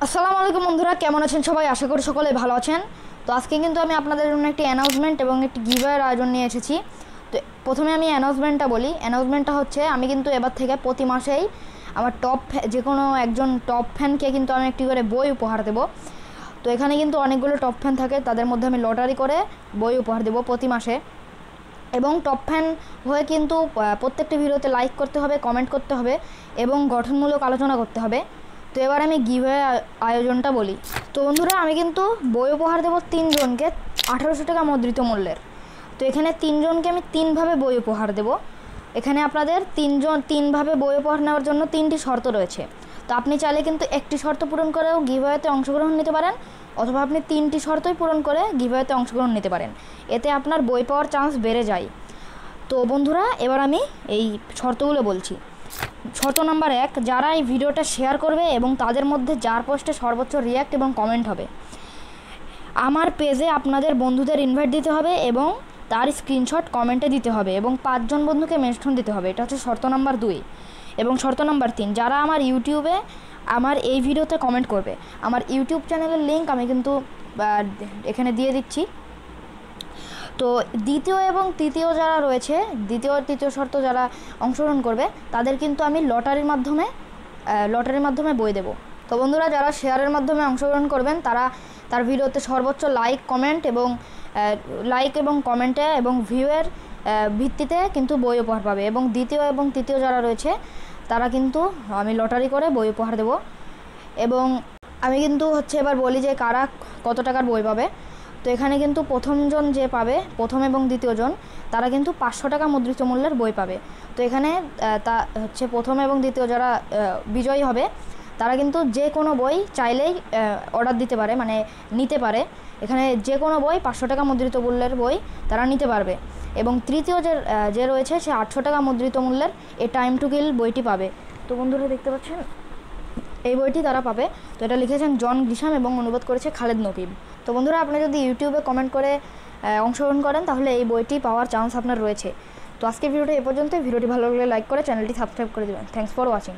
আসসালামু আলাইকুম বন্ধুরা, কেমন আছেন সবাই? আশা করি সকলে ভালো আছেন। তো আজকে কিন্তু আমি আপনাদের জন্য একটি অ্যানাউন্সমেন্ট এবং একটি গিভঅ্যাওয়ের আয়োজন নিয়ে এসেছি। তো প্রথমে আমি অ্যানাউন্সমেন্টটা বলি। অ্যানাউন্সমেন্টটা হচ্ছে, আমি কিন্তু এবার থেকে প্রতি মাসেই আমার যে কোনো একজন টপ ফ্যানকে কিন্তু আমি একটি করে বই উপহার দেব। তো এখানে কিন্তু অনেকগুলো টপ ফ্যান থাকে, তাদের মধ্যে আমি লটারি করে বই উপহার দেব প্রতি মাসে। এবং টপ ফ্যান হয়ে কিন্তু প্রত্যেকটি ভিডিওতে লাইক করতে হবে, কমেন্ট করতে হবে এবং গঠনমূলক আলোচনা করতে হবে। তো এবার আমি গিভঅ্যাওয়ে আয়োজনটা বলি। তো বন্ধুরা, আমি কিন্তু বই উপহার দেবো 3 জনকে 1800 টাকা মুদ্রিত মূল্যের। তো এখানে 3 জনকে আমি 3ভাবে বই উপহার দেব। এখানে আপনাদের 3ভাবে বই উপহার নেওয়ার জন্য 3টি শর্ত রয়েছে। তো আপনি চাইলে কিন্তু একটি শর্ত পূরণ করেও গিভঅ্যাওয়েতে অংশগ্রহণ নিতে পারেন, অথবা আপনি 3টি শর্তই পূরণ করে গিভঅ্যাওয়েতে অংশগ্রহণ নিতে পারেন। এতে আপনার বই পাওয়ার চান্স বেড়ে যায়। তো বন্ধুরা, এবার আমি এই শর্তগুলো বলছি। শর্ত নাম্বার 1, যারা এই ভিডিওটা শেয়ার করবে এবং তাদের মধ্যে যার পোস্টে সর্বোচ্চ রিয়্যাক্ট এবং কমেন্ট হবে, আমার পেজে আপনাদের বন্ধুদের ইনভাইট দিতে হবে এবং তার স্ক্রিনশট কমেন্টে দিতে হবে এবং 5 জন বন্ধুকে মেনশন দিতে হবে। এটা হচ্ছে শর্ত নাম্বার 2। এবং শর্ত নাম্বার 3, যারা আমার ইউটিউবে আমার এই ভিডিওতে কমেন্ট করবে, আমার ইউটিউব চ্যানেলের লিঙ্ক আমি কিন্তু এখানে দিয়ে দিচ্ছি। তো দ্বিতীয় এবং তৃতীয় যারা রয়েছে, দ্বিতীয় আর তৃতীয় শর্ত যারা অংশগ্রহণ করবে, তাদের কিন্তু আমি লটারির মাধ্যমে বই দেব। তো বন্ধুরা, যারা শেয়ারের মাধ্যমে অংশগ্রহণ করবেন তার ভিডিওতে সর্বোচ্চ লাইক এবং কমেন্টে এবং ভিউয়ের ভিত্তিতে কিন্তু বই উপহার পাবে। এবং দ্বিতীয় এবং তৃতীয় যারা রয়েছে, তারা কিন্তু আমি লটারি করে বই উপহার দেব। এবং আমি কিন্তু এবার বলি যে কারা কত টাকার বই পাবে। তো এখানে কিন্তু প্রথমজন যে পাবে, প্রথম এবং দ্বিতীয় জন, তারা কিন্তু 500 টাকা মুদ্রিত মূল্যের বই পাবে। তো এখানে প্রথম এবং দ্বিতীয় যারা বিজয়ী হবে, তারা কিন্তু যে কোনো বই চাইলেই অর্ডার দিতে পারে, মানে নিতে পারে। এখানে যে কোনো বই 500 টাকা মুদ্রিত মূল্যের বই তারা নিতে পারবে। এবং তৃতীয় যে রয়েছে, সে 800 টাকা মুদ্রিত মূল্যের এ টাইম টু কিল বইটি পাবে। তো বন্ধুরা, দেখতে পাচ্ছেন এই বইটি তারা পাবে। তো এটা লিখেছেন জন গ্রিশাম এবং অনুবাদ করেছে খালেদ নকিব। তো বন্ধুরা, আপনি যদি ইউটিউবে কমেন্ট করে অংশগ্রহণ করেন, তাহলে এই বইটি পাওয়ার চান্স আপনার রয়েছে। তো আজকের ভিডিওটা এ পর্যন্ত। ভিডিওটি ভালো লাগলে লাইক করে চ্যানেলটি সাবস্ক্রাইব করে দেবেন। Thanks for watching.